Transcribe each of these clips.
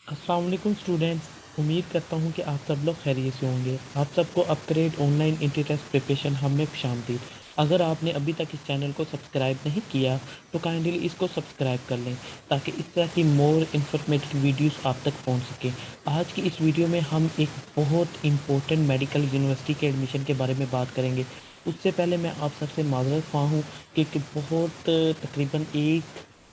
अस्सलाम वालेकुम स्टूडेंट्स। उम्मीद करता हूँ कि आप सब लोग खैरियत से होंगे। आप सबको upgrade online entry test preparation हम में खुशामदीद। अगर आपने अभी तक इस चैनल को सब्सक्राइब नहीं किया तो काइंडली इसको सब्सक्राइब कर लें ताकि इस तरह की मोर इंफॉर्मेटिव वीडियोस आप तक पहुंच सके। आज की इस वीडियो में हम एक बहुत इंपॉर्टेंट मेडिकल यूनिवर्सिटी के एडमिशन के बारे में बात करेंगे। उससे पहले मैं आप सबसे माजरत ख्वाह हूँ कि बहुत तकरीबन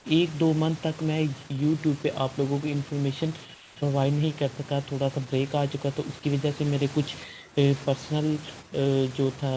एक दो मंथ तक मैं यूट्यूब पे आप लोगों को इन्फॉर्मेशन प्रोवाइड नहीं कर सका। थोड़ा सा ब्रेक आ चुका तो उसकी वजह से मेरे कुछ पर्सनल जो था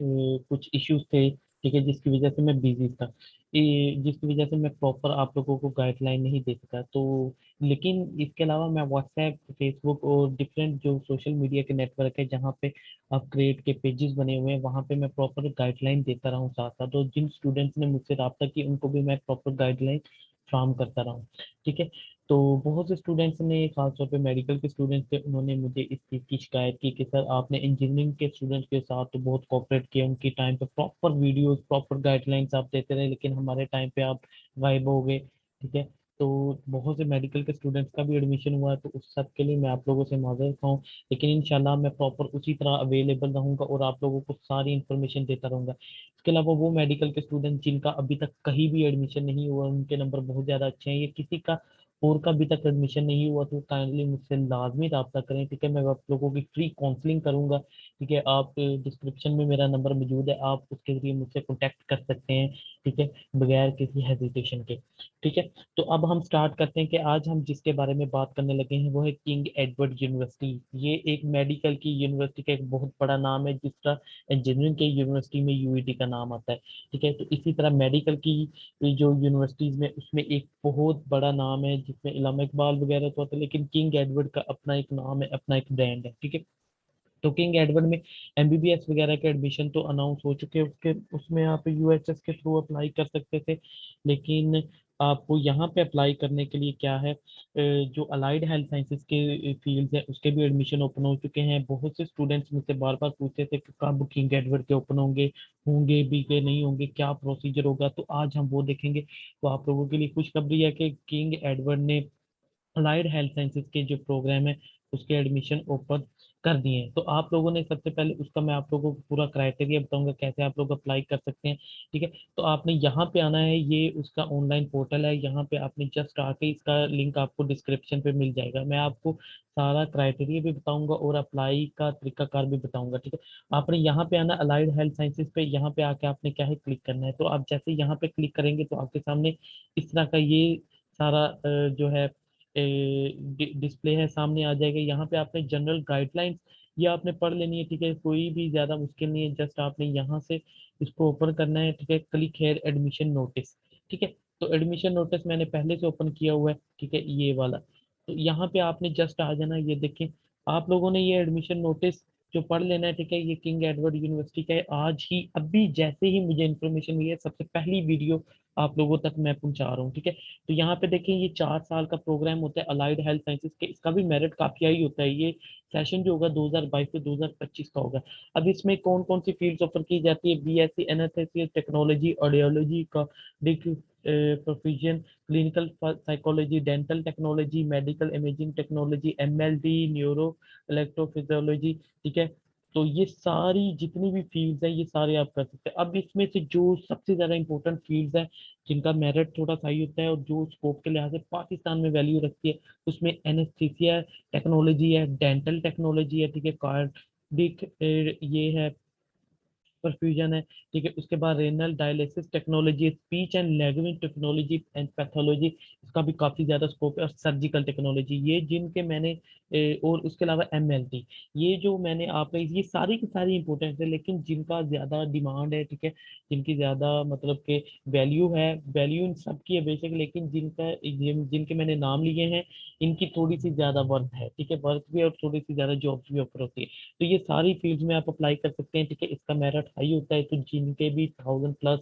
कुछ इश्यूज थे, ठीक है, जिसकी वजह से मैं बिजी था। जिसकी वजह से मैं प्रॉपर आप लोगों को गाइडलाइन नहीं दे सका। तो लेकिन इसके अलावा मैं व्हाट्सएप, फेसबुक और डिफरेंट जो सोशल मीडिया के नेटवर्क है जहाँ पे अपग्रेड के पेजेस बने हुए हैं वहाँ पे मैं प्रॉपर गाइडलाइन देता रहा हूँ साथ साथ। और जिन स्टूडेंट्स ने मुझसे रब्ता किया उनको भी मैं प्रॉपर गाइडलाइन फ्राहम करता रहा हूँ, ठीक है। तो बहुत से स्टूडेंट्स ने, खासतौर पे मेडिकल के स्टूडेंट्स थे, उन्होंने मुझे इस चीज़ की शिकायत की कि सर आपने इंजीनियरिंग के स्टूडेंट्स के साथ तो बहुत कोऑपरेट किया, उनकी टाइम पे प्रॉपर वीडियोस, प्रॉपर गाइडलाइंस आप देते रहे, लेकिन हमारे टाइम पे आप गायब हो गए, ठीक है। तो बहुत से मेडिकल के स्टूडेंट्स का भी एडमिशन हुआ है, तो उस सब के लिए मैं आप लोगों से माजरत हूँ। लेकिन इंशाल्लाह मैं प्रॉपर उसी तरह अवेलेबल रहूंगा और आप लोगों को सारी इन्फॉर्मेशन देता रहूंगा। इसके अलावा वो मेडिकल के स्टूडेंट जिनका अभी तक कहीं भी एडमिशन नहीं हुआ, उनके नंबर बहुत ज़्यादा अच्छे हैं, ये किसी का और का अभी तक एडमिशन नहीं हुआ, तो काइंडली मुझसे लाजमी रब्ता करें, ठीक है। मैं आप लोगों की फ्री काउंसलिंग करूंगा, ठीक है। आप डिस्क्रिप्शन में मेरा नंबर मौजूद है, आप उसके जरिए मुझसे कॉन्टैक्ट कर सकते हैं, ठीक है, बगैर किसी हेजिटेशन के, ठीक है। तो अब हम स्टार्ट करते हैं कि आज हम जिसके बारे में बात करने लगे हैं वो है किंग एडवर्ड यूनिवर्सिटी। ये एक मेडिकल की यूनिवर्सिटी का एक बहुत बड़ा नाम है, जिस तरह इंजीनियरिंग के यूनिवर्सिटी में यूईटी का नाम आता है, ठीक है। तो इसी तरह मेडिकल की ये जो यूनिवर्सिटीज में उसमें एक बहुत बड़ा नाम है, जिसमें इलामा इकबाल वगैरह तो होता है, लेकिन किंग एडवर्ड का अपना एक नाम है, अपना एक ब्रांड है, ठीक है। तो किंग एडवर्ड में एमबीबीएस वगैरह के एडमिशन तो अनाउंस हो चुके हैं, उसके उसमें आप यूएचएस के थ्रू अप्लाई कर सकते थे। लेकिन आपको यहाँ पे अप्लाई करने के लिए क्या है, जो अलाइड हेल्थ साइंसेज के फील्ड है उसके भी एडमिशन ओपन हो चुके हैं। बहुत से स्टूडेंट्स मुझसे बार बार पूछते थे कि कब किंग एडवर्ड के ओपन होंगे, होंगे भी के नहीं होंगे, क्या प्रोसीजर होगा, तो आज हम वो देखेंगे। तो आप लोगों के लिए खुशखबरी है कि किंग एडवर्ड ने अलाइड हेल्थ साइंसेज के जो प्रोग्राम है उसके एडमिशन ओपन कर दिए हैं। तो आप लोगों ने सबसे पहले उसका मैं आप लोगों को पूरा क्राइटेरिया बताऊंगा कैसे आप लोग अप्लाई कर सकते हैं, ठीक है। तो आपने यहाँ पे आना है, ये उसका ऑनलाइन पोर्टल है, यहाँ पे आपने जस्ट आके, इसका लिंक आपको डिस्क्रिप्शन पे मिल जाएगा। मैं आपको सारा क्राइटेरिया भी बताऊंगा और अप्लाई का तरीकाकार भी बताऊंगा, ठीक है। आपने यहाँ पे आना अलाइड हेल्थ साइंसेज पे, यहाँ पे आके आपने क्या है क्लिक करना है। तो आप जैसे यहाँ पे क्लिक करेंगे तो आपके सामने इस तरह का ये सारा जो है डिस्प्ले है सामने आ जाएगा। यहाँ पे आपने जनरल गाइडलाइंस ये आपने पढ़ लेनी है, ठीक है, कोई भी ज्यादा मुश्किल नहीं है। जस्ट आपने यहाँ से इसको ओपन करना है, ठीक है। क्लिक हेयर एडमिशन नोटिस, ठीक है। तो एडमिशन नोटिस मैंने पहले से ओपन किया हुआ है, ठीक है, ये वाला। तो यहाँ पे आपने जस्ट आ जाना, ये देखें आप लोगों ने ये एडमिशन नोटिस जो पढ़ लेना है, ठीक है। ये किंग एडवर्ड यूनिवर्सिटी का है। आज ही अभी जैसे ही मुझे इन्फॉर्मेशन मिली है, सबसे पहली वीडियो आप लोगों तक मैं पहुंचा रहा हूँ, ठीक है। तो यहाँ पे देखें ये 4 साल का प्रोग्राम होता है अलाइड हेल्थ साइंसेज के, इसका भी मेरिट काफी हाई होता है। ये सेशन जो होगा 2022 से 2025 का होगा। अब इसमें कौन कौन सी फील्ड्स ऑफर की जाती है, बीएससी एनेस्थेसिया टेक्नोलॉजी, ऑडियोलॉजी का profession, clinical psychology, dental technology, medical imaging technology, MLD, neuro electrophysiology, ठीक है। तो ये सारी जितनी भी फील्ड्स है ये सारे आप कर सकते हैं। अब इसमें से जो सबसे ज्यादा इंपॉर्टेंट फील्ड्स है जिनका मेरिट थोड़ा सा हाई होता है और जो स्कोप के लिहाज से पाकिस्तान में वैल्यू रखती है, उसमें एनेस्थीसिया टेक्नोलॉजी है, डेंटल टेक्नोलॉजी है, ठीक है, कार्डिक ये है, परफ्यूजन है, ठीक है। उसके बाद renal dialysis technology, speech and language technology and pathology, इसका भी काफी ज्यादा स्कोप है। और सर्जिकल टेक्नोलॉजी, ये जिनके मैंने और उसके अलावा एमएलटी, ये जो मैंने आपने ये सारी की सारी इंपॉर्टेंट है, लेकिन जिनका ज्यादा डिमांड है, ठीक है, जिनकी ज्यादा मतलब के वैल्यू है, वैल्यू इन सबकी है बेशक, लेकिन जिनके मैंने नाम लिए हैं इनकी थोड़ी सी ज्यादा वर्थ है, ठीक है, वर्थ भी और थोड़ी सी ज्यादा जॉब्स भी ऑफर होती है। तो ये सारी फील्ड्स में आप अप्लाई कर सकते हैं, ठीक है। इसका मेरिट हाई होता है, तो जिनके भी 1000+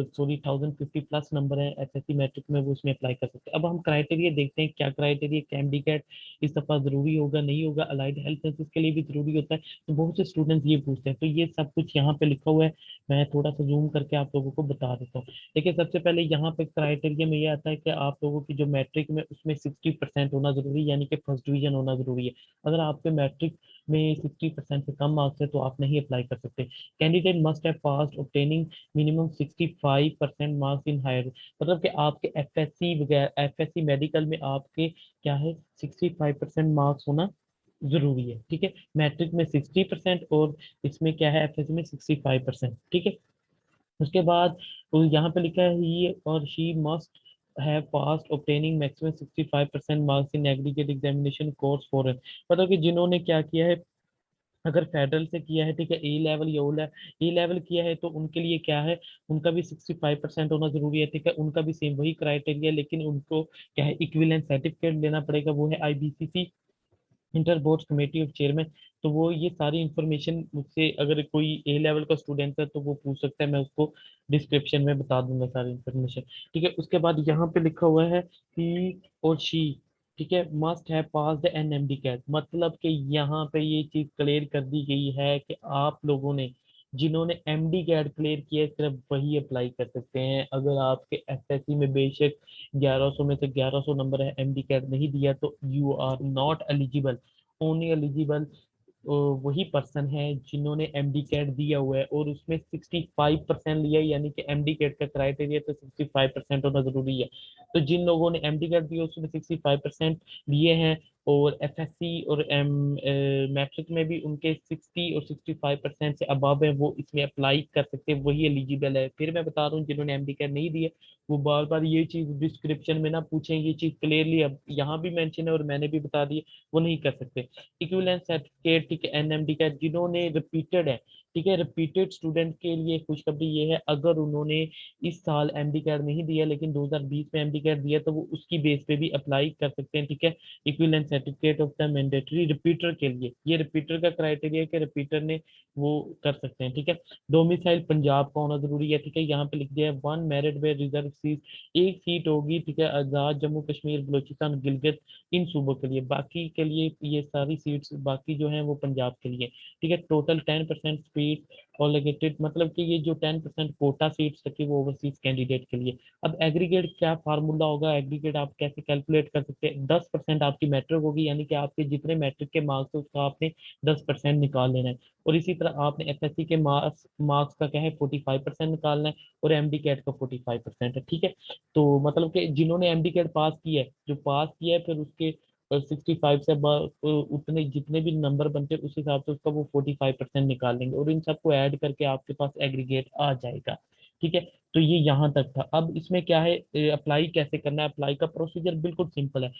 1050+ नंबर है एसएससी मैट्रिक में, वो उसमें अप्लाई कर सकते हैं। अब हम क्राइटेरिया देखते हैं, क्या क्राइटेरिया, कैंडिडेट इस दफा जरूरी होगा नहीं होगा, अलाइड हेल्थ साइंसेज के लिए भी जरूरी होता है, तो बहुत से स्टूडेंट्स ये पूछते हैं। तो ये सब कुछ यहाँ पे लिखा हुआ है, मैं थोड़ा सा जूम करके आप लोगों को बता देता हूँ। देखिए, सबसे पहले यहाँ पे क्राइटेरिया में ये आता है कि आप लोगों की जो मैट्रिक में उसमें 60% होना जरूरी है, यानी कि फर्स्ट डिवीजन होना जरूरी है। अगर आपके मैट्रिक में 60% से कम मार्क्स है तो आप नहीं अप्लाई कर सकते। Candidate must have passed obtaining minimum 65% marks in higher, मतलब कि आपके एफएससी वगैरह, एफएससी मेडिकल में आपके क्या है, 65% मार्क्स होना जरूरी है। ठीक है, मैट्रिक में 60% और इसमें क्या है, एफएससी में 65%। ठीक है, उसके बाद तो यहाँ पे लिखा है ही और she must have passed obtaining maximum 65% marks in aggregate examination course for, मतलब कि जिन्होंने क्या किया है, अगर फेडरल से किया है, ठीक है, ए लेवल या ए लेवल किया है, तो उनके लिए क्या है, उनका भी 65% होना जरूरी है। ठीक है, उनका भी सेम वही क्राइटेरिया, लेकिन उनको क्या है, इक्विवेलेंट सर्टिफिकेट लेना पड़ेगा, वो है IBCC inter board committee of chairman. तो वो ये सारी इंफॉर्मेशन मुझसे, अगर कोई ए लेवल का स्टूडेंट है तो वो पूछ सकता है, मैं उसको डिस्क्रिप्शन में बता दूंगा सारी इंफॉर्मेशन। ठीक है, उसके बाद यहाँ पे लिखा हुआ है कि और शी, ठीक है, must have pass the NMD CAT, मतलब कि यहाँ पे ये चीज क्लियर कर दी गई है कि आप लोगों ने जिन्होंने एमडी कैट क्लियर किया है, सिर्फ वही अप्लाई कर सकते हैं। अगर आपके एसएससी में बेशक 1100 में से 1100 नंबर है, एमडी कैट नहीं दिया, तो you are not eligible. Only eligible वही पर्सन है जिन्होंने एमडी कैट दिया हुआ है और उसमें 65% लिया है, यानी कि एमडी कैट का क्राइटेरिया तो 65% होना जरूरी है। तो जिन लोगों ने एमडी कैट दिया उसमें 65% लिए हैं, और एफएससी और एम मैट्रिक में भी उनके 60 और 65% से अबव है, वो इसमें अप्लाई कर सकते हैं, वही एलिजिबल है। फिर मैं बता रहा हूँ, जिन्होंने एमडी कैट नहीं दिया, वो बार बार ये चीज डिस्क्रिप्शन में ना पूछें, ये चीज क्लियरली अब यहाँ भी मेंशन है और मैंने भी बता दी, वो नहीं कर सकते। इक्विवेलेंट सर्टिफिकेट, ठीक है, एनएमडी का जिन्होंने रिपीटेड है, ठीक है, रिपीटेड स्टूडेंट के लिए खुशखबरी ये है, अगर उन्होंने इस साल एमडी कैट नहीं दिया लेकिन 2020 में एमडी कैट दिया, तो वो उसकी बेस पे भी अप्लाई कर सकते हैं। ठीक है, equivalent certificate of the mandatory repeater के लिए, ये रिपीटर का क्राइटेरिया है कि रिपीटर ने वो कर सकते हैं। ठीक है, डोमिसाइल पंजाब का होना जरूरी है। ठीक है, यहाँ पे लिख दिया है वन मेरिट में रिजर्व सीट, एक सीट होगी, ठीक है, आजाद जम्मू कश्मीर बलूचिस्तान गिलगित इन सूबों के लिए, बाकी के लिए ये सारी सीट्स बाकी जो हैं वो पंजाब के लिए। ठीक है, टोटल 10% सीट ऑलोकेटेड, मतलब कि ये जो 10% कोटा सीट्स रखी वो ओवरसीज कैंडिडेट के लिए। अब एग्रीगेट क्या फार्मूला होगा, एग्रीगेट आप कैसे कैलकुलेट कर सकते हैं, 10% आपकी मैट्रिक होगी, यानी कि आपके जितने मैट्रिक के मार्क्स है उसका आपने 10% निकाल लेना है। और इसी तरह आपने एफएससी के मार्क्स मार्क्स का क्या है, 45% निकालना है, और एमडी कैट का 45% है। ठीक है, तो मतलब कि जिन्होंने एमडी कैट पास किया है, जो पास किया है, फिर उसके 65 से उतने जितने भी नंबर बनते हैं उस हिसाब से उसका वो 45% निकाल लेंगे, और इन सबको ऐड करके आपके पास एग्रीगेट आ जाएगा। ठीक है, तो ये यहाँ तक था। अब इसमें क्या है, अप्लाई कैसे करना है, अप्लाई का प्रोसीजर बिल्कुल सिंपल है।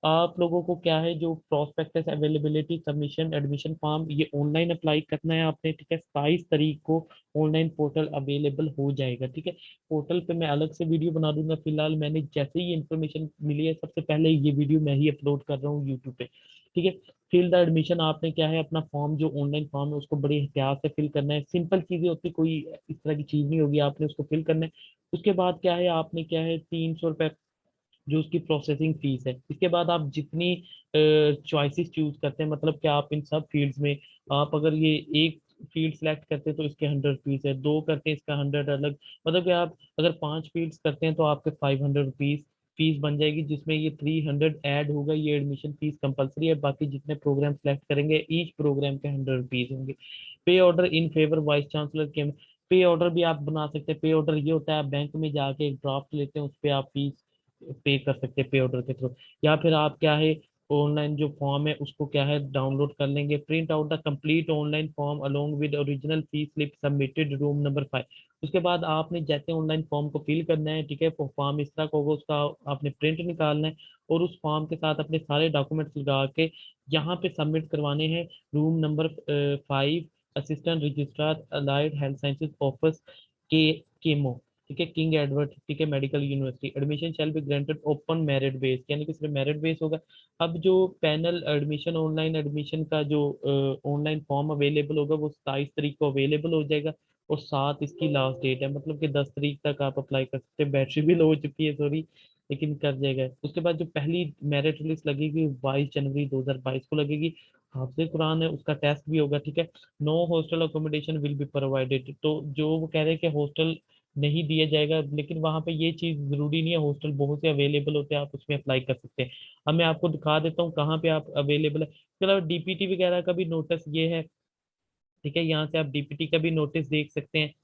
आप लोगों को क्या है, जो prospectus availability submission admission form, ये ऑनलाइन अप्लाई करना है आपने। ठीक है, 27 तारीख को ऑनलाइन पोर्टल अवेलेबल हो जाएगा। ठीक है, पोर्टल पे मैं अलग से वीडियो बना दूंगा, फिलहाल मैंने जैसे ही इन्फॉर्मेशन मिली है सबसे पहले ये वीडियो मैं ही अपलोड कर रहा हूँ यूट्यूब पे। ठीक है, फिल द एडमिशन, आपने क्या है, अपना फॉर्म जो ऑनलाइन फॉर्म है उसको बड़े एहतियात से फिल करना है, सिंपल चीजें होती, कोई इस तरह की चीज नहीं होगी, आपने उसको फिल करना है। उसके बाद क्या है, आपने क्या है, 300 रुपये जो उसकी प्रोसेसिंग फीस है। इसके बाद आप जितनी चॉइसेस चूज करते हैं, मतलब कि आप इन सब फील्ड्स में, आप अगर ये एक फील्ड सेलेक्ट करते हैं तो इसके 100 रुपीज है, दो करते हैं इसका 100 अलग, मतलब कि आप अगर 5 फील्ड्स करते हैं तो आपके 500 रुपीज फीस बन जाएगी, जिसमें ये 300 ऐड होगा, ये एडमिशन फीस कंपलसरी है। बाकी जितने प्रोग्राम सेलेक्ट करेंगे ईच प्रोग्राम के 100 रुपीज होंगे। पे order in favour vice chancellor के, पे ऑर्डर भी आप बना सकते हैं। पे ऑर्डर ये होता है, आप बैंक में जाके एक ड्राफ्ट लेते हैं, उस पर आप फीस पे कर सकते हैं पे ऑर्डर के थ्रू। या फिर आप क्या है, ऑनलाइन जो फॉर्म है उसको क्या है, डाउनलोड कर लेंगे, print out the complete online form along with original fee slip submitted room number 5। उसके बाद आपने जैसे ऑनलाइन फॉर्म को फिल करना है, ठीक है, फॉर्म इस तरह का होगा, उसका आपने प्रिंट निकालना है, और उस फॉर्म के साथ अपने सारे डॉक्यूमेंट्स लगा के यहाँ पे सबमिट करवाने हैं, room number 5, assistant registrar allied health sciences office के केमो। ठीक है। किंग एडवर्ड, ठीक है, medical university, admission shall be granted open merit base, यानी कि सिर्फ मेरिट बेस होगा। अब जो पैनल एडमिशन, ऑनलाइन एडमिशन का जो ऑनलाइन फॉर्म अवेलेबल होगा वो 27 तारीख को अवेलेबल हो जाएगा, और 7 इसकी लास्ट डेट है, मतलब कि 10 तारीख तक आप अप्लाई कर सकते हैं। बैटरी भी लो हो चुकी है, सॉरी, लेकिन कर जाएगा। उसके बाद जो पहली मेरिट लिस्ट लगेगी 22 जनवरी 2022 को लगेगी। हाफिज कुरान है, उसका टेस्ट भी होगा, ठीक है। No hostel accommodation will be provided, तो जो वो कह रहे हैं कि हॉस्टल नहीं दिया जाएगा, लेकिन वहां पे ये चीज जरूरी नहीं है, हॉस्टल बहुत से अवेलेबल होते हैं, आप उसमें अप्लाई कर सकते हैं। अब मैं आपको दिखा देता हूँ कहाँ पे आप अवेलेबल है। चलो डीपीटी वगैरह का भी नोटिस ये है, ठीक है, यहाँ से आप डीपीटी का भी नोटिस देख सकते हैं।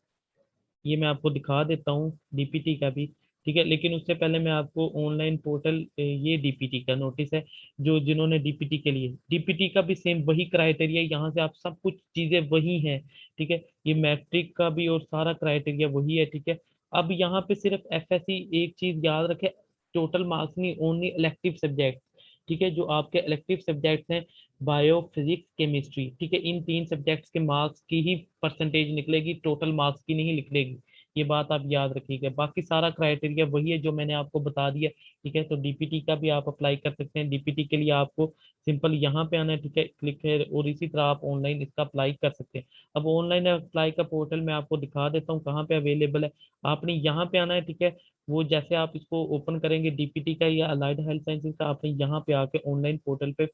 ये मैं आपको दिखा देता हूँ डीपीटी का भी, ठीक है। लेकिन उससे पहले मैं आपको ऑनलाइन पोर्टल, ये डीपीटी का नोटिस है, जो जिन्होंने डीपीटी के लिए, डीपीटी का भी सेम वही क्राइटेरिया, यहाँ से आप सब कुछ चीजें वही हैं, ठीक है। ये मैट्रिक का भी और सारा क्राइटेरिया वही है, ठीक है। अब यहाँ पे सिर्फ एफएससी एक चीज याद रखे, टोटल मार्क्स नहीं, ओनली इलेक्टिव सब्जेक्ट, ठीक है। जो आपके इलेक्टिव सब्जेक्ट्स हैं, बायो, फिजिक्स, केमिस्ट्री, ठीक है, इन 3 सब्जेक्ट्स के मार्क्स की ही परसेंटेज निकलेगी, टोटल मार्क्स की नहीं निकलेगी। ये बात आप याद रखिएगा, बाकी सारा क्राइटेरिया वही है जो मैंने आपको बता दिया, ठीक है। तो डीपीटी का भी आप अप्लाई कर सकते हैं। डीपीटी के लिए आपको सिंपल यहाँ पे आना है, ठीक है, क्लिक है, और इसी तरह आप ऑनलाइन इसका अप्लाई कर सकते हैं। अब ऑनलाइन अप्लाई का पोर्टल मैं आपको दिखा देता हूँ कहाँ पे अवेलेबल है। आपने यहाँ पे आना है, ठीक है। वो जैसे आप इसको ओपन करेंगे डीपीटी का या अलाइड हेल्थ साइंसेज का, आपने यहाँ पे आके ऑनलाइन पोर्टल पे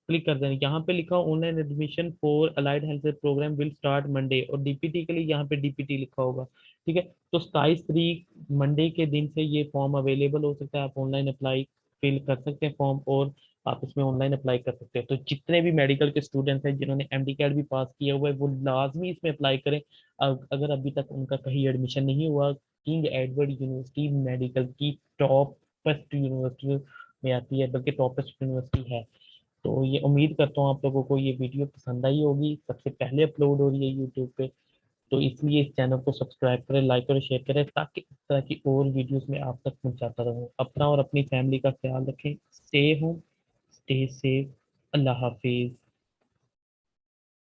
क्लिक कर देना। यहाँ पे लिखा हो online admission for allied health programme will start Monday, और डीपीटी के लिए यहाँ पे डीपीटी लिखा होगा, ठीक है। तो 27 तारीख मंडे के दिन से ये फॉर्म अवेलेबल हो सकता है, आप ऑनलाइन अप्लाई फिल कर सकते हैं फॉर्म, और आप इसमें ऑनलाइन अप्लाई कर सकते हैं। तो जितने भी मेडिकल के स्टूडेंट्स हैं जिन्होंने एमडी कैट भी पास किया हुआ है वो लाजमी इसमें अप्लाई करें। अगर अभी तक उनका कहीं एडमिशन नहीं हुआ, किंग एडवर्ड यूनिवर्सिटी मेडिकल की टॉपेस्ट यूनिवर्सिटी में आती है, बल्कि टॉपेस्ट यूनिवर्सिटी है। तो ये उम्मीद करता हूँ आप लोगों को ये वीडियो पसंद आई होगी, सबसे पहले अपलोड हो रही है यूट्यूब पे, तो इसलिए इस चैनल को सब्सक्राइब करें, लाइक और शेयर करें, ताकि इस तरह की और वीडियोस में आप तक पहुंचाता रहूं। अपना और अपनी फैमिली का ख्याल रखें। Stay home, stay safe. अल्लाह हाफिज।